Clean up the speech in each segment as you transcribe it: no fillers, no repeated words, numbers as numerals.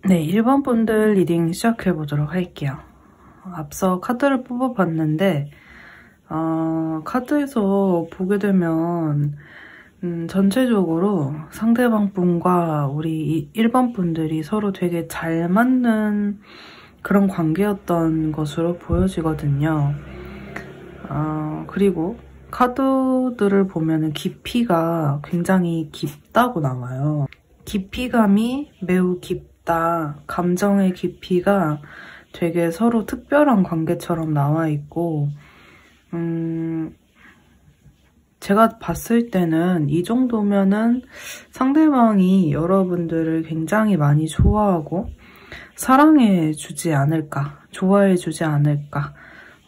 네, 1번 분들 리딩 시작해보도록 할게요. 앞서 카드를 뽑아봤는데 카드에서 보게 되면 전체적으로 상대방 분과 우리 1번 분들이 서로 되게 잘 맞는 그런 관계였던 것으로 보여지거든요. 그리고 카드들을 보면 깊이가 굉장히 깊다고 나와요. 깊이감이 매우 깊다. 감정의 깊이가 되게 서로 특별한 관계처럼 나와 있고 제가 봤을 때는 이 정도면은 상대방이 여러분들을 굉장히 많이 좋아하고 사랑해주지 않을까, 좋아해주지 않을까,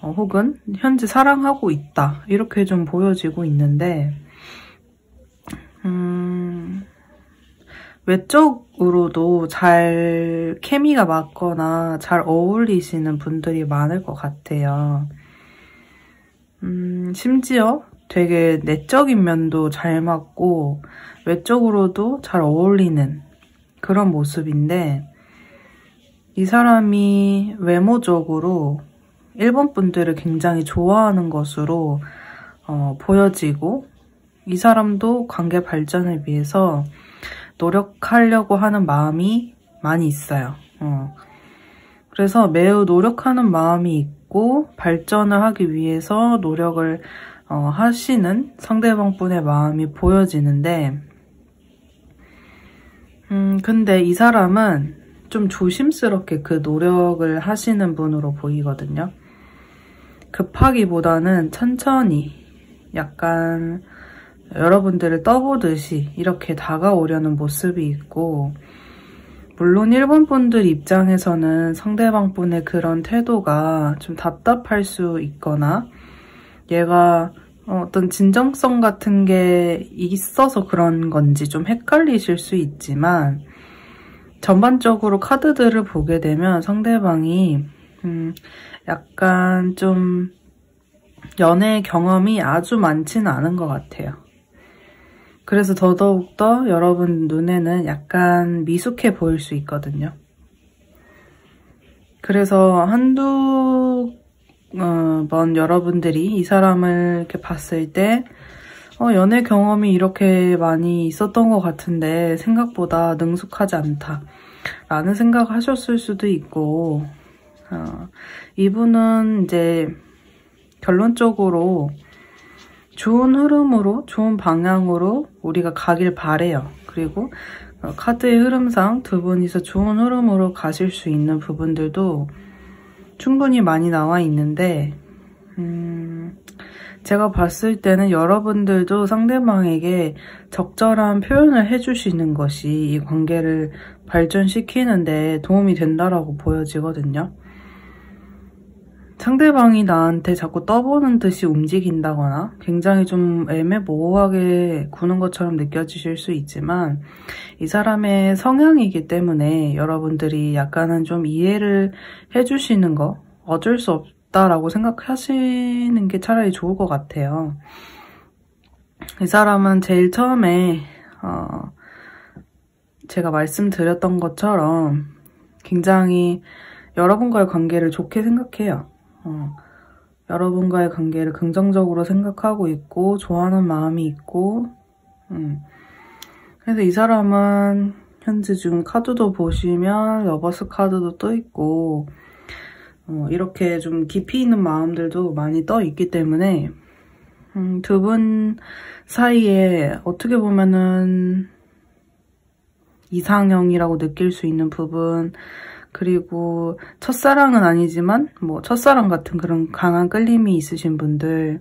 혹은 현재 사랑하고 있다 이렇게 좀 보여지고 있는데 외적으로도 잘 케미가 맞거나 잘 어울리시는 분들이 많을 것 같아요. 심지어 되게 내적인 면도 잘 맞고 외적으로도 잘 어울리는 그런 모습인데 이 사람이 외모적으로 1번 분들을 굉장히 좋아하는 것으로 보여지고 이 사람도 관계 발전을 위해서 노력하려고 하는 마음이 많이 있어요. 그래서 매우 노력하는 마음이 있고 발전을 하기 위해서 노력을 하시는 상대방 분의 마음이 보여지는데 근데 이 사람은 좀 조심스럽게 그 노력을 하시는 분으로 보이거든요. 급하기보다는 천천히 약간 여러분들을 떠보듯이 이렇게 다가오려는 모습이 있고 물론 1번 분들 입장에서는 상대방 분의 그런 태도가 좀 답답할 수 있거나 얘가 어떤 진정성 같은 게 있어서 그런 건지 좀 헷갈리실 수 있지만 전반적으로 카드들을 보게 되면 상대방이 약간 좀 연애 경험이 아주 많지는 않은 것 같아요. 그래서 더더욱더 여러분 눈에는 약간 미숙해 보일 수 있거든요. 그래서 한두 번 여러분들이 이 사람을 이렇게 봤을 때 연애 경험이 이렇게 많이 있었던 것 같은데 생각보다 능숙하지 않다 라는 생각을 하셨을 수도 있고 이분은 이제 결론적으로 좋은 흐름으로, 좋은 방향으로 우리가 가길 바래요. 그리고 카드의 흐름상 두 분이서 좋은 흐름으로 가실 수 있는 부분들도 충분히 많이 나와 있는데 제가 봤을 때는 여러분들도 상대방에게 적절한 표현을 해주시는 것이 이 관계를 발전시키는데 도움이 된다라고 보여지거든요. 상대방이 나한테 자꾸 떠보는 듯이 움직인다거나 굉장히 좀 애매모호하게 구는 것처럼 느껴지실 수 있지만 이 사람의 성향이기 때문에 여러분들이 약간은 좀 이해를 해주시는 거 어쩔 수 없다라고 생각하시는 게 차라리 좋을 것 같아요. 이 사람은 제일 처음에 제가 말씀드렸던 것처럼 굉장히 여러분과의 관계를 좋게 생각해요. 여러분과의 관계를 긍정적으로 생각하고 있고 좋아하는 마음이 있고 그래서 이 사람은 현재 지금 카드도 보시면 러버스 카드도 떠 있고 이렇게 좀 깊이 있는 마음들도 많이 떠 있기 때문에 두 분 사이에 어떻게 보면은 이상형이라고 느낄 수 있는 부분 그리고 첫사랑은 아니지만 뭐 첫사랑 같은 그런 강한 끌림이 있으신 분들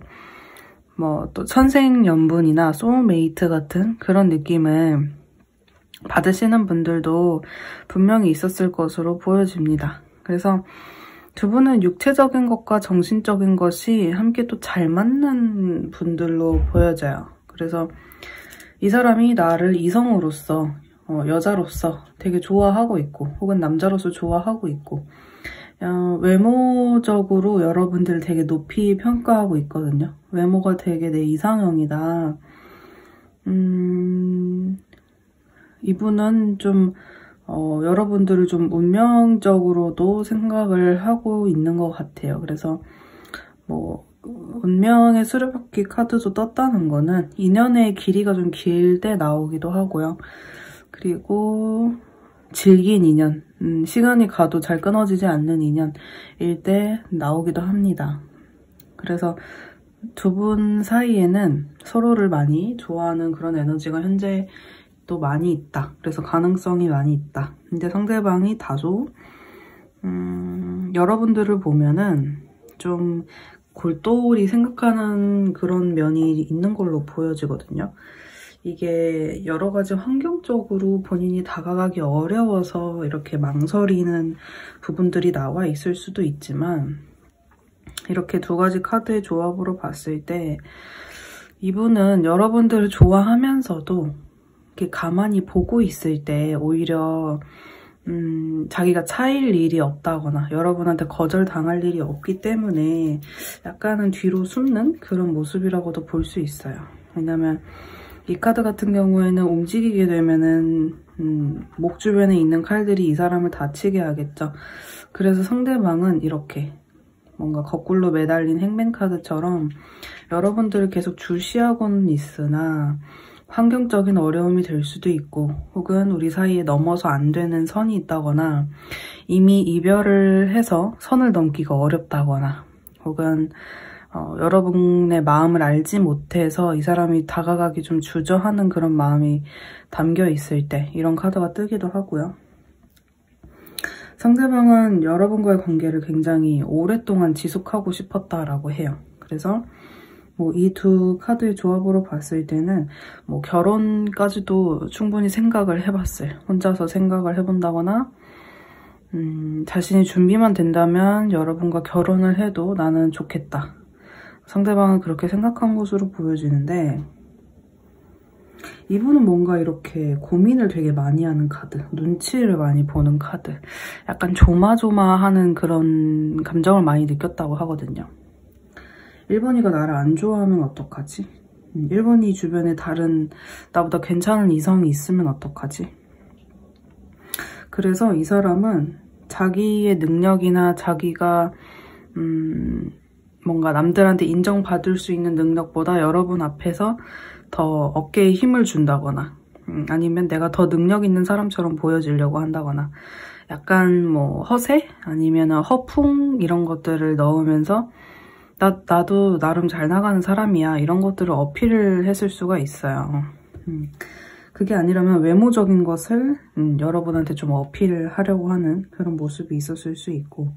뭐 또 천생연분이나 소울메이트 같은 그런 느낌을 받으시는 분들도 분명히 있었을 것으로 보여집니다. 그래서 두 분은 육체적인 것과 정신적인 것이 함께 또 잘 맞는 분들로 보여져요. 그래서 이 사람이 나를 이성으로서 여자로서 되게 좋아하고 있고 혹은 남자로서 좋아하고 있고 외모적으로 여러분들을 되게 높이 평가하고 있거든요. 외모가 되게 내 이상형이다. 이분은 좀 여러분들을 좀 운명적으로도 생각을 하고 있는 것 같아요. 그래서 뭐 운명의 수레바퀴 카드도 떴다는 거는 인연의 길이가 좀 길 때 나오기도 하고요. 그리고 질긴 인연, 시간이 가도 잘 끊어지지 않는 인연일 때 나오기도 합니다. 그래서 두 분 사이에는 서로를 많이 좋아하는 그런 에너지가 현재 또 많이 있다. 그래서 가능성이 많이 있다. 근데 상대방이 다소 여러분들을 보면은 좀 골똘히 생각하는 그런 면이 있는 걸로 보여지거든요. 이게 여러 가지 환경적으로 본인이 다가가기 어려워서 이렇게 망설이는 부분들이 나와 있을 수도 있지만, 이렇게 두 가지 카드의 조합으로 봤을 때 이분은 여러분들을 좋아하면서도 이렇게 가만히 보고 있을 때 오히려 자기가 차일 일이 없다거나 여러분한테 거절당할 일이 없기 때문에 약간은 뒤로 숨는 그런 모습이라고도 볼 수 있어요. 왜냐면 이 카드 같은 경우에는 움직이게 되면은 목 주변에 있는 칼들이 이 사람을 다치게 하겠죠. 그래서 상대방은 이렇게 뭔가 거꾸로 매달린 행맨 카드처럼 여러분들을 계속 주시하고는 있으나 환경적인 어려움이 될 수도 있고, 혹은 우리 사이에 넘어서 안 되는 선이 있다거나 이미 이별을 해서 선을 넘기가 어렵다거나, 혹은 여러분의 마음을 알지 못해서 이 사람이 다가가기 좀 주저하는 그런 마음이 담겨 있을 때 이런 카드가 뜨기도 하고요. 상대방은 여러분과의 관계를 굉장히 오랫동안 지속하고 싶었다라고 해요. 그래서 뭐 이 두 카드의 조합으로 봤을 때는 뭐 결혼까지도 충분히 생각을 해봤어요. 혼자서 생각을 해본다거나 자신이 준비만 된다면 여러분과 결혼을 해도 나는 좋겠다. 상대방은 그렇게 생각한 것으로 보여지는데, 이분은 뭔가 이렇게 고민을 되게 많이 하는 카드, 눈치를 많이 보는 카드, 약간 조마조마하는 그런 감정을 많이 느꼈다고 하거든요. 1번이가 나를 안 좋아하면 어떡하지? 1번이 주변에 다른 나보다 괜찮은 이성이 있으면 어떡하지? 그래서 이 사람은 자기의 능력이나 자기가 뭔가 남들한테 인정받을 수 있는 능력보다 여러분 앞에서 더 어깨에 힘을 준다거나, 아니면 내가 더 능력 있는 사람처럼 보여지려고 한다거나, 약간 뭐 허세? 아니면 허풍? 이런 것들을 넣으면서 나도 나름 잘 나가는 사람이야, 이런 것들을 어필을 했을 수가 있어요. 그게 아니라면 외모적인 것을 여러분한테 좀 어필을 하려고 하는 그런 모습이 있었을 수 있고,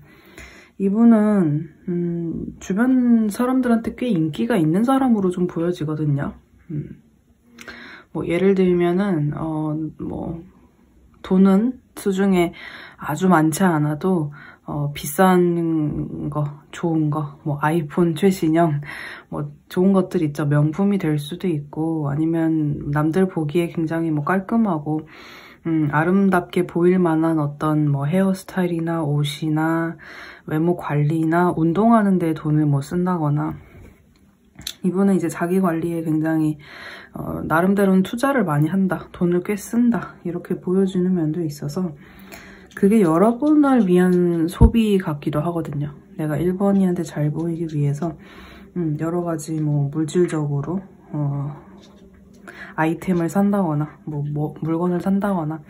이분은 주변 사람들한테 꽤 인기가 있는 사람으로 좀 보여지거든요. 뭐 예를 들면은 뭐 돈은 수중에 아주 많지 않아도 비싼 거, 좋은 거, 뭐 아이폰 최신형, 뭐 좋은 것들 있죠. 명품이 될 수도 있고, 아니면 남들 보기에 굉장히 뭐 깔끔하고 아름답게 보일 만한 어떤 뭐 헤어스타일이나 옷이나 외모 관리나 운동하는 데 돈을 뭐 쓴다거나, 이분은 이제 자기 관리에 굉장히 나름대로는 투자를 많이 한다, 돈을 꽤 쓴다, 이렇게 보여지는 면도 있어서 그게 여러분을 위한 소비 같기도 하거든요. 내가 1번이한테 잘 보이기 위해서 여러 가지 뭐 물질적으로 아이템을 산다거나 뭐 물건을 산다거나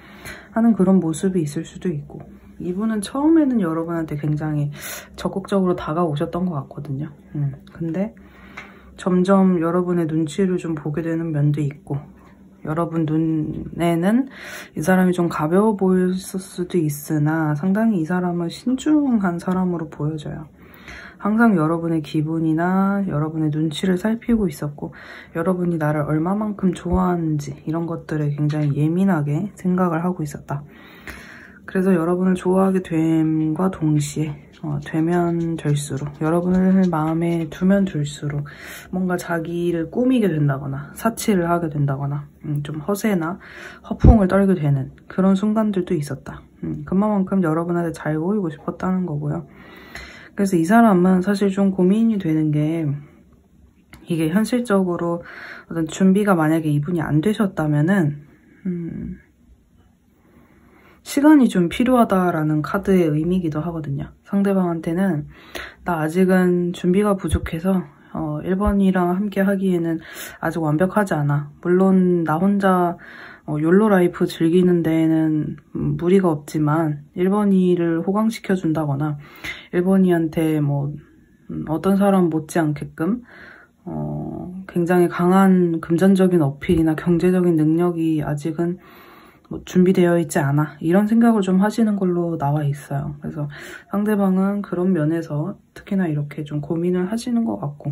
하는 그런 모습이 있을 수도 있고, 이분은 처음에는 여러분한테 굉장히 적극적으로 다가오셨던 것 같거든요. 근데 점점 여러분의 눈치를 좀 보게 되는 면도 있고, 여러분 눈에는 이 사람이 좀 가벼워 보였을 수도 있으나 상당히 이 사람은 신중한 사람으로 보여져요. 항상 여러분의 기분이나 여러분의 눈치를 살피고 있었고, 여러분이 나를 얼마만큼 좋아하는지 이런 것들에 굉장히 예민하게 생각을 하고 있었다. 그래서 여러분을 좋아하게 됨과 동시에 되면 될수록, 여러분을 마음에 두면 둘수록 뭔가 자기를 꾸미게 된다거나 사치를 하게 된다거나 좀 허세나 허풍을 떨게 되는 그런 순간들도 있었다. 그만큼 여러분한테 잘 보이고 싶었다는 거고요. 그래서 이 사람은 사실 좀 고민이 되는 게, 이게 현실적으로 어떤 준비가 만약에 이분이 안 되셨다면은 시간이 좀 필요하다라는 카드의 의미이기도 하거든요. 상대방한테는 나 아직은 준비가 부족해서 1번이랑 함께 하기에는 아직 완벽하지 않아. 물론 나 혼자 욜로 라이프 즐기는 데에는 무리가 없지만 1번이를 호강시켜준다거나 1번이한테 뭐 어떤 사람 못지않게끔 굉장히 강한 금전적인 어필이나 경제적인 능력이 아직은 뭐 준비되어 있지 않아. 이런 생각을 좀 하시는 걸로 나와 있어요. 그래서 상대방은 그런 면에서 특히나 이렇게 좀 고민을 하시는 것 같고,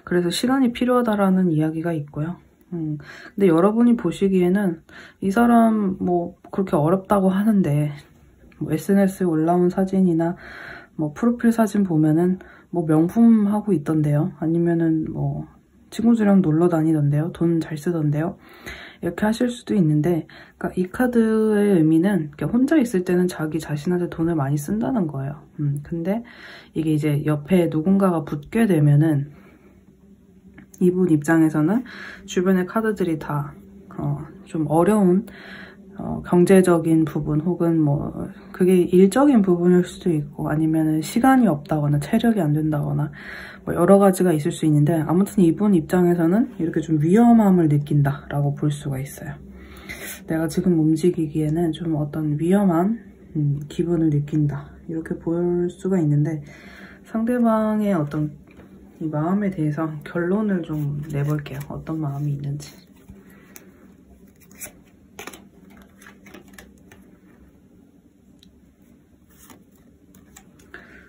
그래서 시간이 필요하다라는 이야기가 있고요. 근데 여러분이 보시기에는 이 사람 뭐 그렇게 어렵다고 하는데 뭐 SNS에 올라온 사진이나 뭐 프로필 사진 보면은 뭐 명품 하고 있던데요. 아니면은 뭐 친구들이랑 놀러 다니던데요. 돈 잘 쓰던데요. 이렇게 하실 수도 있는데, 그러니까 이 카드의 의미는 혼자 있을 때는 자기 자신한테 돈을 많이 쓴다는 거예요. 근데 이게 이제 옆에 누군가가 붙게 되면은 이분 입장에서는 주변의 카드들이 다 좀 어려운 경제적인 부분, 혹은 뭐 그게 일적인 부분일 수도 있고, 아니면은 시간이 없다거나 체력이 안 된다거나 뭐 여러 가지가 있을 수 있는데, 아무튼 이분 입장에서는 이렇게 좀 위험함을 느낀다라고 볼 수가 있어요. 내가 지금 움직이기에는 좀 어떤 위험한 기분을 느낀다, 이렇게 볼 수가 있는데, 상대방의 어떤 이 마음에 대해서 결론을 좀 내볼게요. 어떤 마음이 있는지.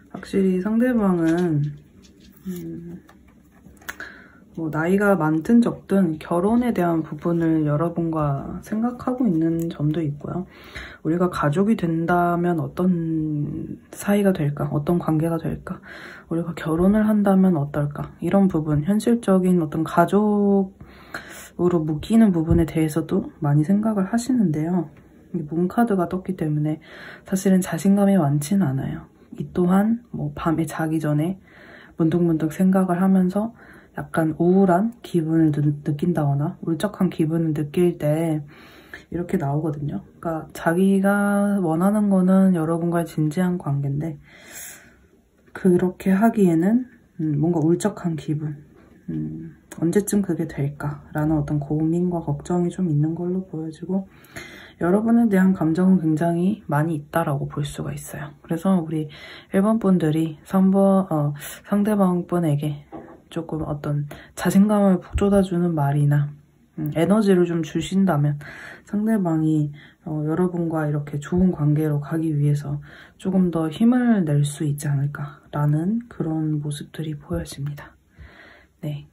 확실히 상대방은 뭐 나이가 많든 적든 결혼에 대한 부분을 여러분과 생각하고 있는 점도 있고요. 우리가 가족이 된다면 어떤 사이가 될까? 어떤 관계가 될까? 우리가 결혼을 한다면 어떨까? 이런 부분, 현실적인 어떤 가족으로 묶이는 부분에 대해서도 많이 생각을 하시는데요. 이 문카드가 떴기 때문에 사실은 자신감이 많지는 않아요. 이 또한 뭐 밤에 자기 전에 문득문득 생각을 하면서 약간 우울한 기분을 느낀다거나 울적한 기분을 느낄 때 이렇게 나오거든요. 그러니까 자기가 원하는 거는 여러분과의 진지한 관계인데, 그렇게 하기에는 뭔가 울적한 기분, 언제쯤 그게 될까라는 어떤 고민과 걱정이 좀 있는 걸로 보여지고, 여러분에 대한 감정은 굉장히 많이 있다라고 볼 수가 있어요. 그래서 우리 1번 분들이 상대방 분에게 조금 어떤 자신감을 북돋아주는 말이나 에너지를 좀 주신다면 상대방이 여러분과 이렇게 좋은 관계로 가기 위해서 조금 더 힘을 낼 수 있지 않을까라는 그런 모습들이 보여집니다. 네,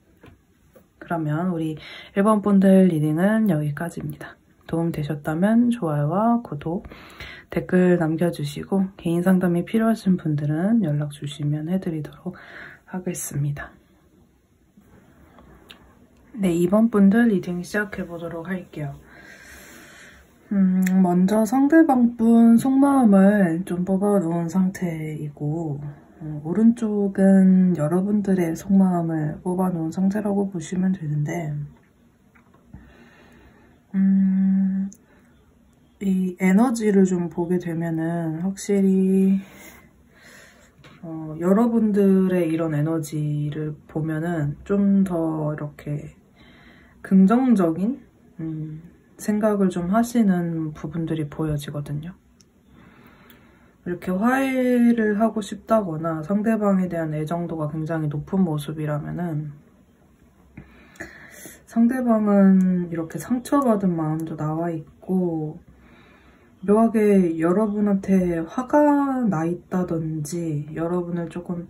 그러면 우리 1번 분들 리딩은 여기까지입니다. 도움 되셨다면 좋아요와 구독, 댓글 남겨주시고 개인 상담이 필요하신 분들은 연락 주시면 해드리도록 하겠습니다. 네, 2번 분들 리딩 시작해보도록 할게요. 먼저 상대방 분 속마음을 좀 뽑아놓은 상태이고, 오른쪽은 여러분들의 속마음을 뽑아놓은 상태라고 보시면 되는데, 이 에너지를 좀 보게 되면은 확실히 여러분들의 이런 에너지를 보면은 좀 더 이렇게 긍정적인 생각을 좀 하시는 부분들이 보여지거든요. 이렇게 화해를 하고 싶다거나 상대방에 대한 애정도가 굉장히 높은 모습이라면은, 상대방은 이렇게 상처받은 마음도 나와 있고 묘하게 여러분한테 화가 나 있다든지 여러분을 조금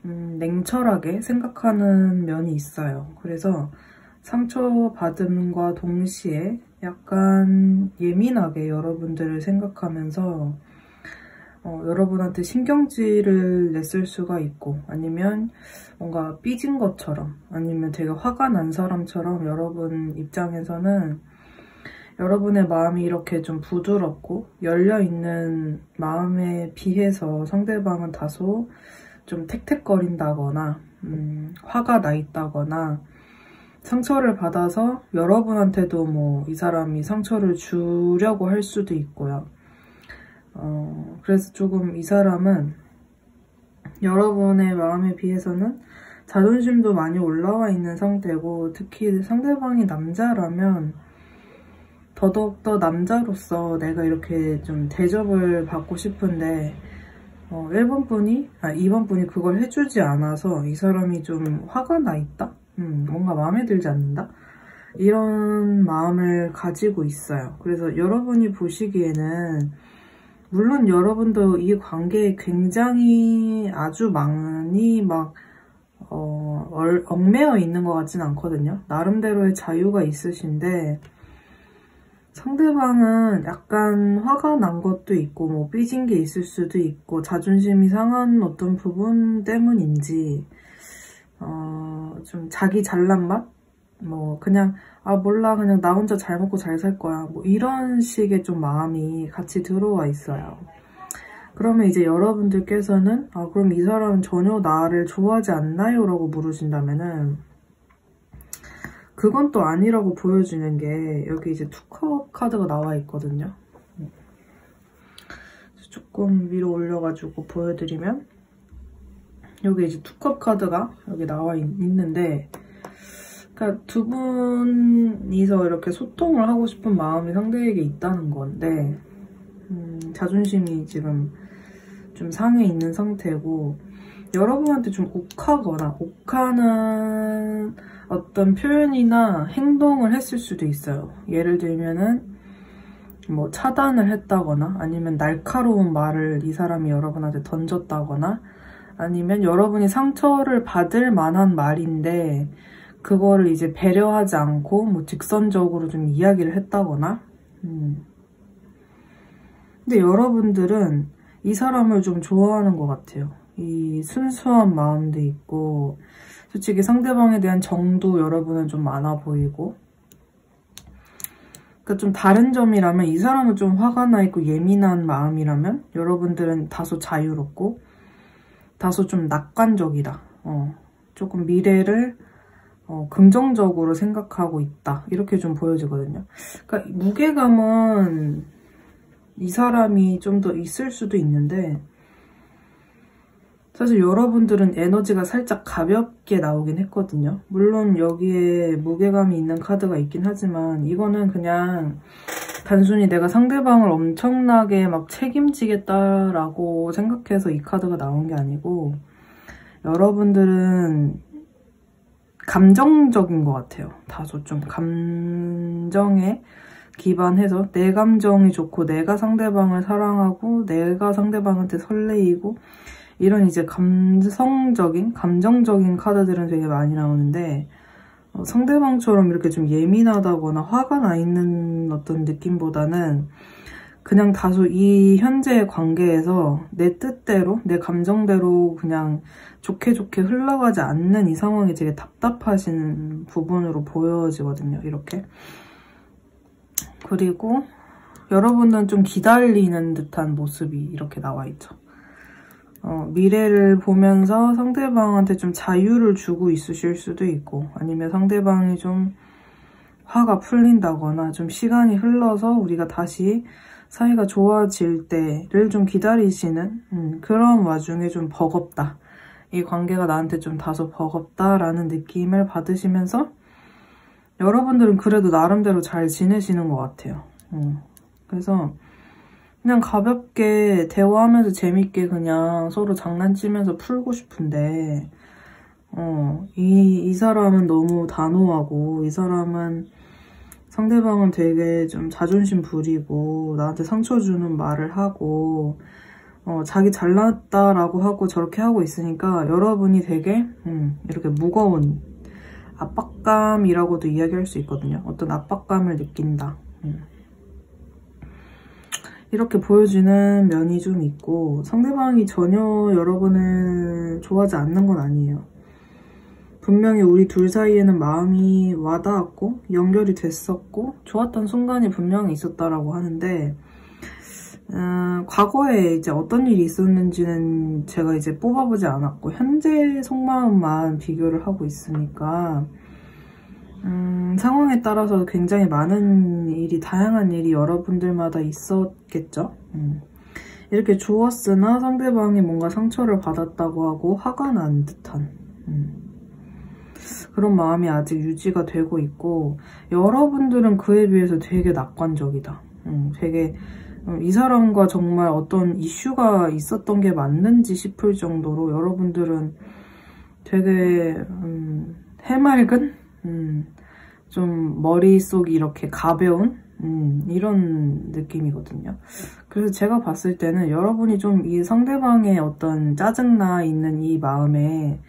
냉철하게 생각하는 면이 있어요. 그래서 상처받음과 동시에 약간 예민하게 여러분들을 생각하면서 여러분한테 신경질을 냈을 수가 있고, 아니면 뭔가 삐진 것처럼, 아니면 되게 화가 난 사람처럼 여러분 입장에서는 여러분의 마음이 이렇게 좀 부드럽고 열려있는 마음에 비해서 상대방은 다소 좀 택택거린다거나 화가 나 있다거나 상처를 받아서 여러분한테도 뭐 이 사람이 상처를 주려고 할 수도 있고요. 그래서 조금 이 사람은 여러분의 마음에 비해서는 자존심도 많이 올라와 있는 상태고, 특히 상대방이 남자라면 더더욱더 남자로서 내가 이렇게 좀 대접을 받고 싶은데 2번 분이 그걸 해주지 않아서 이 사람이 좀 화가 나 있다? 뭔가 마음에 들지 않는다? 이런 마음을 가지고 있어요. 그래서 여러분이 보시기에는 물론 여러분도 이 관계에 굉장히 아주 많이 막 얽매여 있는 것 같진 않거든요. 나름대로의 자유가 있으신데 상대방은 약간 화가 난 것도 있고 뭐 삐진 게 있을 수도 있고 자존심이 상한 어떤 부분 때문인지 좀 자기 잘난 맛? 뭐 그냥 몰라 그냥 나 혼자 잘 먹고 잘 살 거야 뭐 이런 식의 좀 마음이 같이 들어와 있어요. 그러면 이제 여러분들께서는 그럼 이 사람은 전혀 나를 좋아하지 않나요? 라고 물으신다면은 그건 또 아니라고 보여주는 게 여기 이제 투컵 카드가 나와 있거든요. 조금 위로 올려가지고 보여드리면 여기 이제 투컵 카드가 여기 나와 있는데 그러니까 두 분이서 이렇게 소통을 하고 싶은 마음이 상대에게 있다는 건데 자존심이 지금 좀 상해 있는 상태고 여러분한테 좀 욱하는 어떤 표현이나 행동을 했을 수도 있어요. 예를 들면은 뭐 차단을 했다거나 아니면 날카로운 말을 이 사람이 여러분한테 던졌다거나 아니면 여러분이 상처를 받을 만한 말인데 그거를 이제 배려하지 않고 뭐 직선적으로 좀 이야기를 했다거나 근데 여러분들은 이 사람을 좀 좋아하는 것 같아요. 이 순수한 마음도 있고 솔직히 상대방에 대한 정도 여러분은 좀 많아 보이고 그러니까 좀 다른 점이라면 이 사람은 좀 화가 나 있고 예민한 마음이라면 여러분들은 다소 자유롭고 다소 좀 낙관적이다. 조금 미래를 긍정적으로 생각하고 있다. 이렇게 좀 보여지거든요. 그러니까 무게감은 이 사람이 좀 더 있을 수도 있는데 사실 여러분들은 에너지가 살짝 가볍게 나오긴 했거든요. 물론 여기에 무게감이 있는 카드가 있긴 하지만 이거는 그냥 단순히 내가 상대방을 엄청나게 막 책임지겠다라고 생각해서 이 카드가 나온 게 아니고 여러분들은 감정적인 것 같아요. 다소 좀 감정에 기반해서 내 감정이 좋고 내가 상대방을 사랑하고 내가 상대방한테 설레이고 이런 이제 감정적인 카드들은 되게 많이 나오는데 상대방처럼 이렇게 좀 예민하다거나 화가 나 있는 어떤 느낌보다는 그냥 다소 이 현재의 관계에서 내 뜻대로 내 감정대로 그냥 좋게 흘러가지 않는 이 상황이 되게 답답하신 부분으로 보여지거든요. 이렇게. 그리고 여러분은 좀 기다리는 듯한 모습이 이렇게 나와 있죠. 미래를 보면서 상대방한테 좀 자유를 주고 있으실 수도 있고 아니면 상대방이 좀 화가 풀린다거나 좀 시간이 흘러서 우리가 다시 사이가 좋아질 때를 좀 기다리시는 그런 와중에 좀 버겁다. 이 관계가 나한테 좀 다소 버겁다라는 느낌을 받으시면서 여러분들은 그래도 나름대로 잘 지내시는 것 같아요. 그래서 그냥 가볍게 대화하면서 재밌게 그냥 서로 장난치면서 풀고 싶은데 이 사람은 너무 단호하고 이 사람은 상대방은 되게 좀 자존심 부리고 나한테 상처 주는 말을 하고 자기 잘났다라고 하고 저렇게 하고 있으니까 여러분이 되게 이렇게 무거운 압박감이라고도 이야기할 수 있거든요. 어떤 압박감을 느낀다. 이렇게 보여지는 면이 좀 있고 상대방이 전혀 여러분을 좋아하지 않는 건 아니에요. 분명히 우리 둘 사이에는 마음이 와닿았고 연결이 됐었고 좋았던 순간이 분명히 있었다라고 하는데 과거에 이제 어떤 일이 있었는지는 제가 이제 뽑아보지 않았고 현재 속마음만 비교를 하고 있으니까 상황에 따라서 굉장히 많은 일이 다양한 일이 여러분들마다 있었겠죠. 이렇게 좋았으나 상대방이 뭔가 상처를 받았다고 하고 화가 난 듯한 그런 마음이 아직 유지가 되고 있고, 여러분들은 그에 비해서 되게 낙관적이다. 되게 이 사람과 정말 어떤 이슈가 있었던 게 맞는지 싶을 정도로 여러분들은 되게 해맑은? 좀 머릿속이 이렇게 가벼운? 이런 느낌이거든요. 그래서 제가 봤을 때는 여러분이 좀 이 상대방의 어떤 짜증나 있는 이 마음에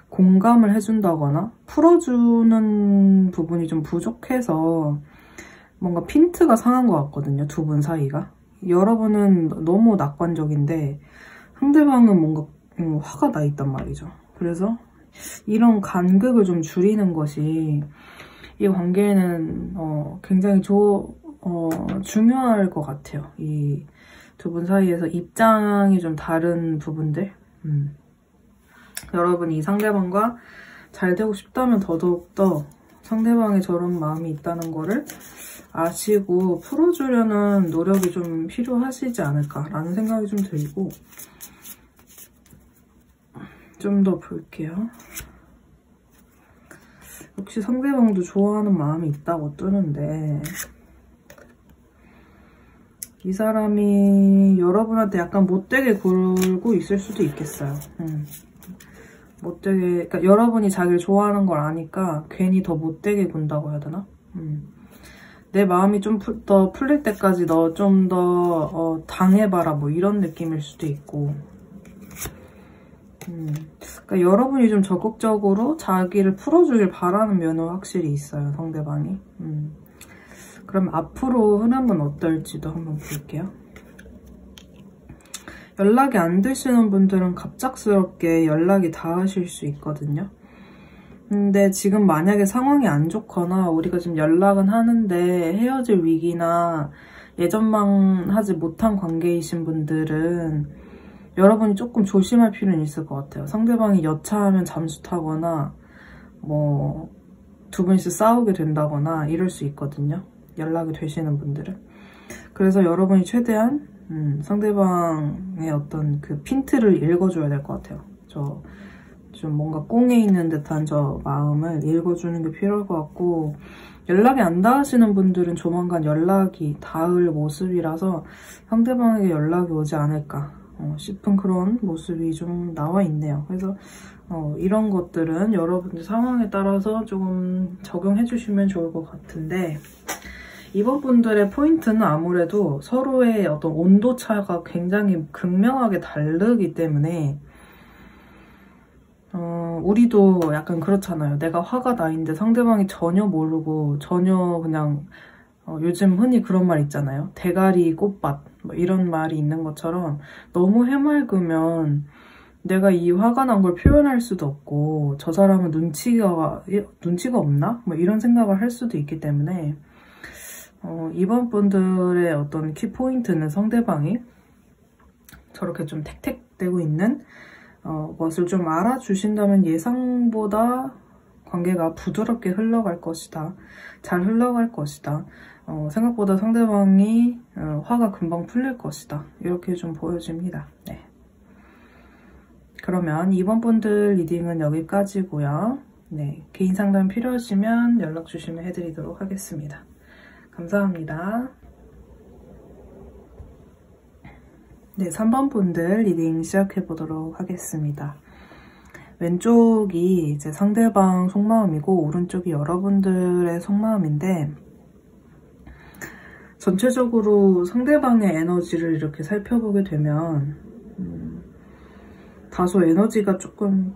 공감을 해준다거나 풀어주는 부분이 좀 부족해서 뭔가 핀트가 상한 것 같거든요. 두 분 사이가. 여러분은 너무 낙관적인데 상대방은 뭔가 화가 나 있단 말이죠. 그래서 이런 간극을 좀 줄이는 것이 이 관계에는 굉장히 중요할 것 같아요. 이 두 분 사이에서 입장이 좀 다른 부분들. 여러분이 상대방과 잘 되고 싶다면 더더욱더 상대방의 저런 마음이 있다는 거를 아시고 풀어주려는 노력이 좀 필요하시지 않을까라는 생각이 좀 들고, 좀 더 볼게요. 역시 상대방도 좋아하는 마음이 있다고 뜨는데, 이 사람이 여러분한테 약간 못되게 굴고 있을 수도 있겠어요. 못되게, 그러니까 여러분이 자기를 좋아하는 걸 아니까 괜히 더 못되게 군다고 해야 되나? 내 마음이 좀 더 풀릴 때까지 너 좀 더 당해봐라, 뭐 이런 느낌일 수도 있고. 그러니까 여러분이 좀 적극적으로 자기를 풀어주길 바라는 면은 확실히 있어요, 상대방이. 그럼 앞으로 흐름은 어떨지도 한번 볼게요. 연락이 안 되시는 분들은 갑작스럽게 연락이 닿으실 수 있거든요. 근데 지금 만약에 상황이 안 좋거나 우리가 지금 연락은 하는데 헤어질 위기나 예전만 하지 못한 관계이신 분들은 여러분이 조금 조심할 필요는 있을 것 같아요. 상대방이 여차하면 잠수 타거나 뭐 두 분이서 싸우게 된다거나 이럴 수 있거든요. 연락이 되시는 분들은. 그래서 여러분이 최대한 상대방의 어떤 그 핀트를 읽어줘야 될 것 같아요. 저 좀 뭔가 꽁에 있는 듯한 저 마음을 읽어주는 게 필요할 것 같고, 연락이 안 닿으시는 분들은 조만간 연락이 닿을 모습이라서 상대방에게 연락이 오지 않을까 싶은 그런 모습이 좀 나와 있네요. 그래서 이런 것들은 여러분들 상황에 따라서 조금 적용해 주시면 좋을 것 같은데, 이번 분들의 포인트는 아무래도 서로의 어떤 온도차가 굉장히 극명하게 다르기 때문에 우리도 약간 그렇잖아요. 내가 화가 나 있는데 상대방이 전혀 모르고 전혀 그냥 요즘 흔히 그런 말 있잖아요. 대가리 꽃밭 뭐 이런 말이 있는 것처럼 너무 해맑으면 내가 이 화가 난 걸 표현할 수도 없고 저 사람은 눈치가 없나? 뭐 이런 생각을 할 수도 있기 때문에 이번 분들의 어떤 키포인트는 상대방이 저렇게 좀 택택대고 있는 것을 좀 알아주신다면 예상보다 관계가 부드럽게 흘러갈 것이다. 잘 흘러갈 것이다. 생각보다 상대방이 화가 금방 풀릴 것이다. 이렇게 좀 보여집니다. 네. 그러면 이번 분들 리딩은 여기까지고요. 네, 개인 상담 필요하시면 연락 주시면 해드리도록 하겠습니다. 감사합니다. 네, 3번 분들 리딩 시작해보도록 하겠습니다. 왼쪽이 이제 상대방 속마음이고 오른쪽이 여러분들의 속마음인데, 전체적으로 상대방의 에너지를 이렇게 살펴보게 되면 다소 에너지가 조금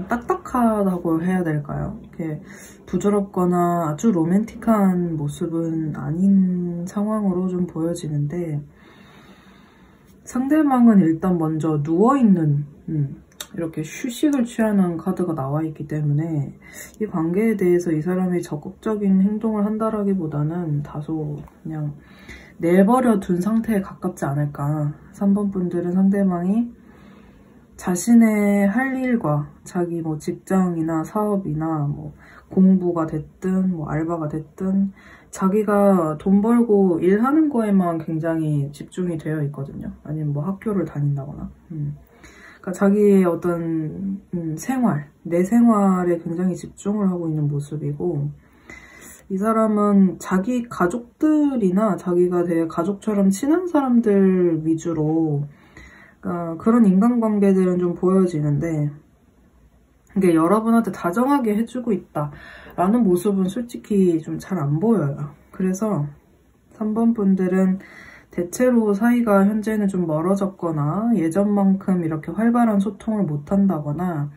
딱딱하다고 해야 될까요? 이렇게 부드럽거나 아주 로맨틱한 모습은 아닌 상황으로 좀 보여지는데, 상대방은 일단 먼저 누워있는 이렇게 휴식을 취하는 카드가 나와 있기 때문에 이 관계에 대해서 이 사람이 적극적인 행동을 한다라기보다는 다소 그냥 내버려 둔 상태에 가깝지 않을까. 3번 분들은 상대방이 자신의 할 일과 자기 뭐 직장이나 사업이나 뭐 공부가 됐든 뭐 알바가 됐든 자기가 돈 벌고 일하는 거에만 굉장히 집중이 되어 있거든요. 아니면 뭐 학교를 다닌다거나. 그러니까 자기의 어떤 생활, 내 생활에 굉장히 집중을 하고 있는 모습이고, 이 사람은 자기 가족들이나 자기가 되게 가족처럼 친한 사람들 위주로 그런 인간관계들은 좀 보여지는데, 이게 여러분한테 다정하게 해주고 있다라는 모습은 솔직히 좀 잘 안 보여요. 그래서 3번 분들은 대체로 사이가 현재는 좀 멀어졌거나 예전만큼 이렇게 활발한 소통을 못한다거나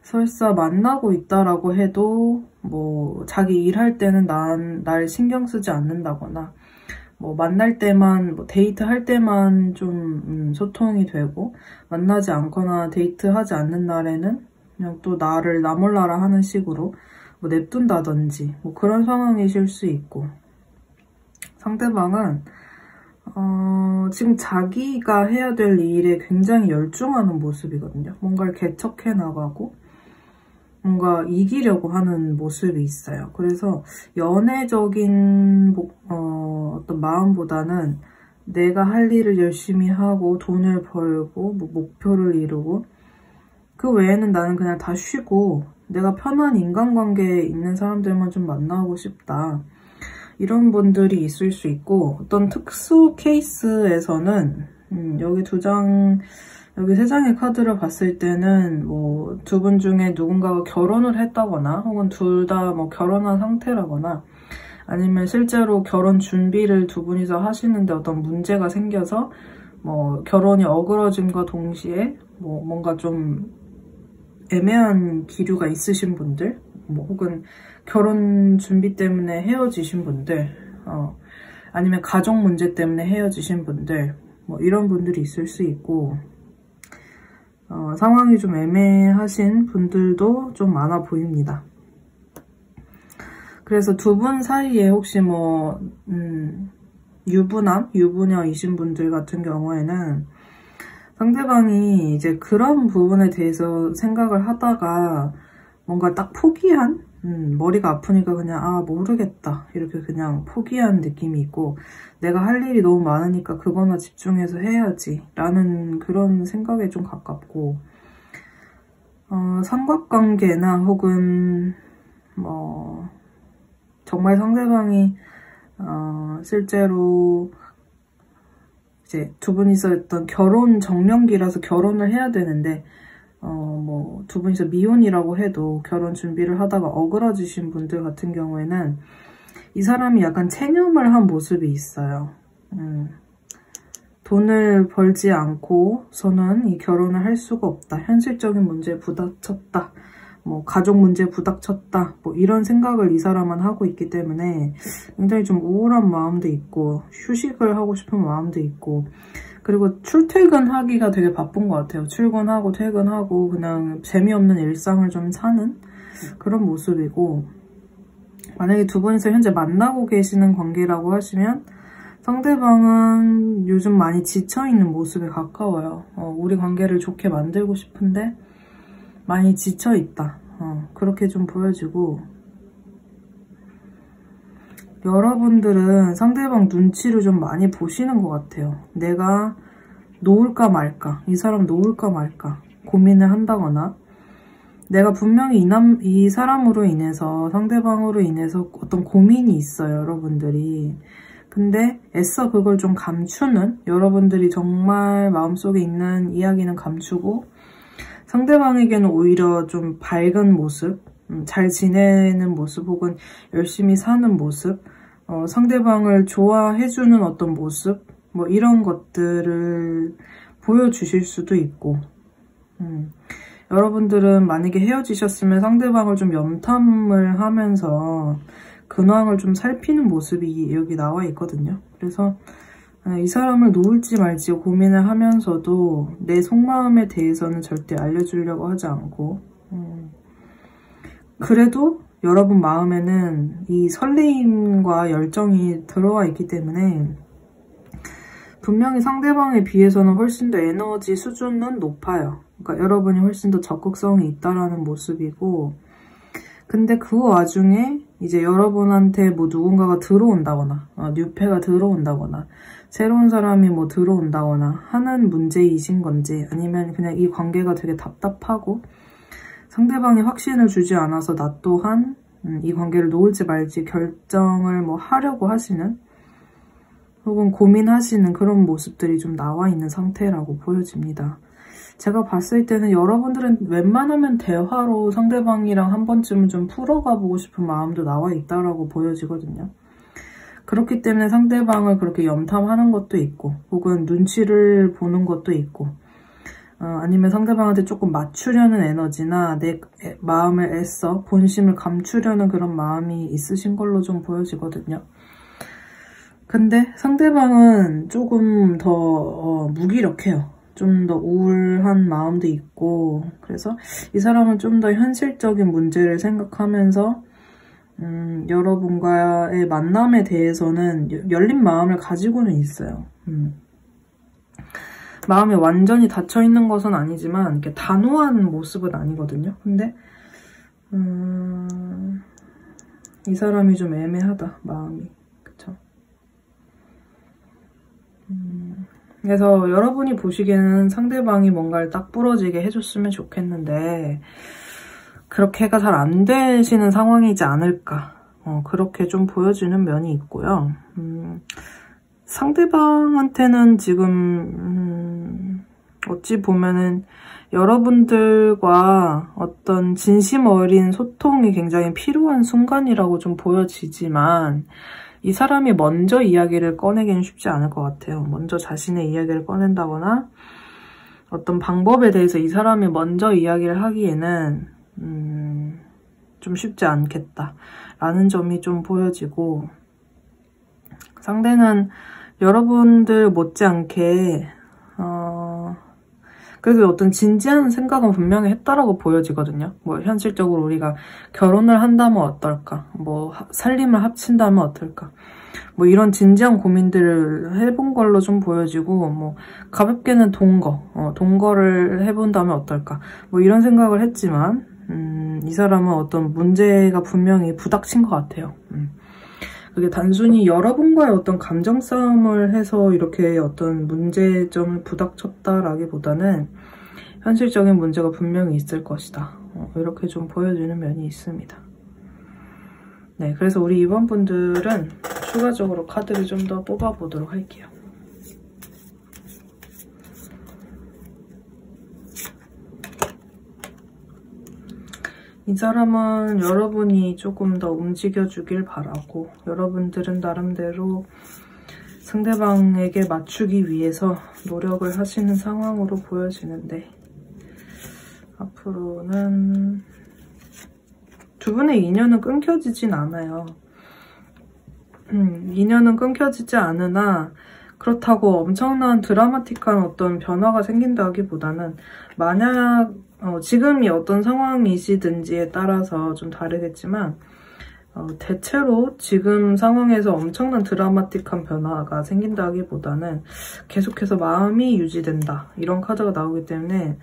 설사 만나고 있다라고 해도 뭐 자기 일할 때는 날 신경 쓰지 않는다거나 뭐 만날 때만 뭐 데이트할 때만 좀 소통이 되고 만나지 않거나 데이트하지 않는 날에는 그냥 또 나를 나 몰라라 하는 식으로 뭐 냅둔다든지 뭐 그런 상황이실 수 있고, 상대방은 지금 자기가 해야 될 일에 굉장히 열중하는 모습이거든요. 뭔가를 개척해 나가고 뭔가 이기려고 하는 모습이 있어요. 그래서 연애적인 어떤 마음보다는 내가 할 일을 열심히 하고 돈을 벌고 뭐 목표를 이루고 그 외에는 나는 그냥 다 쉬고 내가 편한 인간관계에 있는 사람들만 좀 만나고 싶다. 이런 분들이 있을 수 있고, 어떤 특수 케이스에서는 여기 여기 3장의 카드를 봤을 때는 뭐 두 분 중에 누군가가 결혼을 했다거나 혹은 둘 다 뭐 결혼한 상태라거나 아니면 실제로 결혼 준비를 두 분이서 하시는데 어떤 문제가 생겨서 뭐 결혼이 어그러짐과 동시에 뭐 뭔가 좀 애매한 기류가 있으신 분들, 뭐 혹은 결혼 준비 때문에 헤어지신 분들, 아니면 가족 문제 때문에 헤어지신 분들, 뭐 이런 분들이 있을 수 있고, 상황이 좀 애매하신 분들도 좀 많아 보입니다. 그래서 두 분 사이에 혹시 뭐 유부남, 유부녀이신 분들 같은 경우에는 상대방이 이제 그런 부분에 대해서 생각을 하다가 뭔가 딱 포기한? 머리가 아프니까 그냥 모르겠다 이렇게 그냥 포기한 느낌이 있고, 내가 할 일이 너무 많으니까 그거나 집중해서 해야지 라는 그런 생각에 좀 가깝고, 삼각관계나 혹은 뭐 정말 상대방이 실제로 이제 두 분이서 했던 결혼 정년기라서 결혼을 해야 되는데 뭐 두 분이서 미혼이라고 해도 결혼 준비를 하다가 어그러지신 분들 같은 경우에는 이 사람이 약간 체념을 한 모습이 있어요. 돈을 벌지 않고서는 이 결혼을 할 수가 없다. 현실적인 문제에 부닥쳤다. 뭐 가족 문제에 부닥쳤다. 뭐 이런 생각을 이 사람은 하고 있기 때문에 굉장히 좀 우울한 마음도 있고 휴식을 하고 싶은 마음도 있고, 그리고 출퇴근하기가 되게 바쁜 것 같아요. 출근하고 퇴근하고 그냥 재미없는 일상을 좀 사는 그런 모습이고, 만약에 두 분이서 현재 만나고 계시는 관계라고 하시면 상대방은 요즘 많이 지쳐있는 모습에 가까워요. 우리 관계를 좋게 만들고 싶은데 많이 지쳐있다. 그렇게 좀 보여지고, 여러분들은 상대방 눈치를 좀 많이 보시는 것 같아요. 내가 놓을까 말까, 이 사람 놓을까 말까 고민을 한다거나, 내가 분명히 이 사람으로 인해서, 상대방으로 인해서 어떤 고민이 있어요, 여러분들이. 근데 애써 그걸 좀 감추는, 여러분들이 정말 마음속에 있는 이야기는 감추고 상대방에게는 오히려 좀 밝은 모습, 잘 지내는 모습 혹은 열심히 사는 모습, 상대방을 좋아해주는 어떤 모습, 뭐 이런 것들을 보여주실 수도 있고, 여러분들은 만약에 헤어지셨으면 상대방을 좀 염탐을 하면서 근황을 좀 살피는 모습이 여기 나와 있거든요. 그래서 이 사람을 놓을지 말지 고민을 하면서도 내 속마음에 대해서는 절대 알려주려고 하지 않고, 그래도 여러분 마음에는 이 설레임과 열정이 들어와 있기 때문에 분명히 상대방에 비해서는 훨씬 더 에너지 수준은 높아요. 그러니까 여러분이 훨씬 더 적극성이 있다라는 모습이고, 근데 그 와중에 이제 여러분한테 뭐 누군가가 들어온다거나, 뉴페가 들어온다거나, 새로운 사람이 뭐 들어온다거나 하는 문제이신 건지, 아니면 그냥 이 관계가 되게 답답하고 상대방이 확신을 주지 않아서 나 또한 이 관계를 놓을지 말지 결정을 뭐 하려고 하시는, 혹은 고민하시는 그런 모습들이 좀 나와 있는 상태라고 보여집니다. 제가 봤을 때는 여러분들은 웬만하면 대화로 상대방이랑 한 번쯤은 좀 풀어가 보고 싶은 마음도 나와 있다라고 보여지거든요. 그렇기 때문에 상대방을 그렇게 염탐하는 것도 있고, 혹은 눈치를 보는 것도 있고, 아니면 상대방한테 조금 맞추려는 에너지나 내 마음을 애써 본심을 감추려는 그런 마음이 있으신 걸로 좀 보여지거든요. 근데 상대방은 조금 더 무기력해요. 좀 더 우울한 마음도 있고, 그래서 이 사람은 좀 더 현실적인 문제를 생각하면서 여러분과의 만남에 대해서는 열린 마음을 가지고는 있어요. 마음이 완전히 닫혀있는 것은 아니지만 이렇게 단호한 모습은 아니거든요. 근데 이 사람이 좀 애매하다, 마음이. 그쵸? 그래서 여러분이 보시기에는 상대방이 뭔가를 딱 부러지게 해줬으면 좋겠는데 그렇게가 잘 안 되시는 상황이지 않을까, 그렇게 좀 보여지는 면이 있고요. 상대방한테는 지금 어찌 보면은 여러분들과 어떤 진심 어린 소통이 굉장히 필요한 순간이라고 좀 보여지지만, 이 사람이 먼저 이야기를 꺼내기는 쉽지 않을 것 같아요. 먼저 자신의 이야기를 꺼낸다거나 어떤 방법에 대해서 이 사람이 먼저 이야기를 하기에는 좀 쉽지 않겠다라는 점이 좀 보여지고, 상대는 여러분들 못지않게 그래도 어떤 진지한 생각은 분명히 했다라고 보여지거든요. 뭐 현실적으로 우리가 결혼을 한다면 어떨까, 뭐 살림을 합친다면 어떨까, 뭐 이런 진지한 고민들을 해본 걸로 좀 보여지고, 뭐 가볍게는 동거를 해본다면 어떨까, 뭐 이런 생각을 했지만 이 사람은 어떤 문제가 분명히 부닥친 것 같아요. 그게 단순히 여러분과의 어떤 감정 싸움을 해서 이렇게 어떤 문제점을 부닥쳤다라기보다는 현실적인 문제가 분명히 있을 것이다, 이렇게 좀 보여지는 면이 있습니다. 네, 그래서 우리 2번 분들은 추가적으로 카드를 좀 더 뽑아보도록 할게요. 이 사람은 여러분이 조금 더 움직여주길 바라고, 여러분들은 나름대로 상대방에게 맞추기 위해서 노력을 하시는 상황으로 보여지는데, 앞으로는 두 분의 인연은 끊겨지진 않아요. 인연은 끊겨지지 않으나 그렇다고 엄청난 드라마틱한 어떤 변화가 생긴다기보다는, 만약 지금이 어떤 상황이시든지에 따라서 좀 다르겠지만 대체로 지금 상황에서 엄청난 드라마틱한 변화가 생긴다기보다는 계속해서 마음이 유지된다, 이런 카드가 나오기 때문에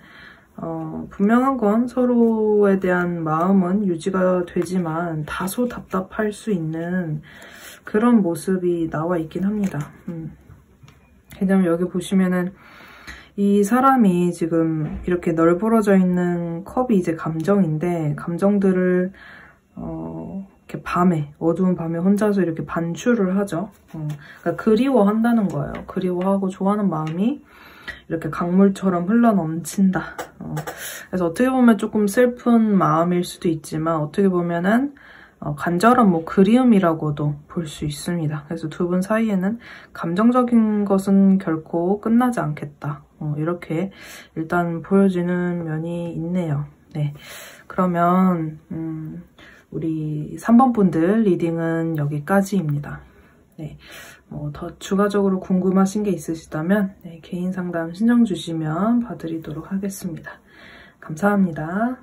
분명한 건 서로에 대한 마음은 유지가 되지만 다소 답답할 수 있는 그런 모습이 나와 있긴 합니다. 왜냐면 여기 보시면은 이 사람이 지금 이렇게 널브러져 있는 컵이 이제 감정인데, 감정들을 이렇게 밤에, 어두운 밤에 혼자서 이렇게 반출을 하죠. 그러니까 그리워한다는 거예요. 그리워하고 좋아하는 마음이 이렇게 강물처럼 흘러넘친다. 그래서 어떻게 보면 조금 슬픈 마음일 수도 있지만, 어떻게 보면은 간절한 뭐 그리움이라고도 볼 수 있습니다. 그래서 두 분 사이에는 감정적인 것은 결코 끝나지 않겠다, 이렇게 일단 보여지는 면이 있네요. 네, 그러면 우리 3번 분들 리딩은 여기까지입니다. 네, 뭐 더 추가적으로 궁금하신 게 있으시다면 개인 상담 신청 주시면 봐드리도록 하겠습니다. 감사합니다.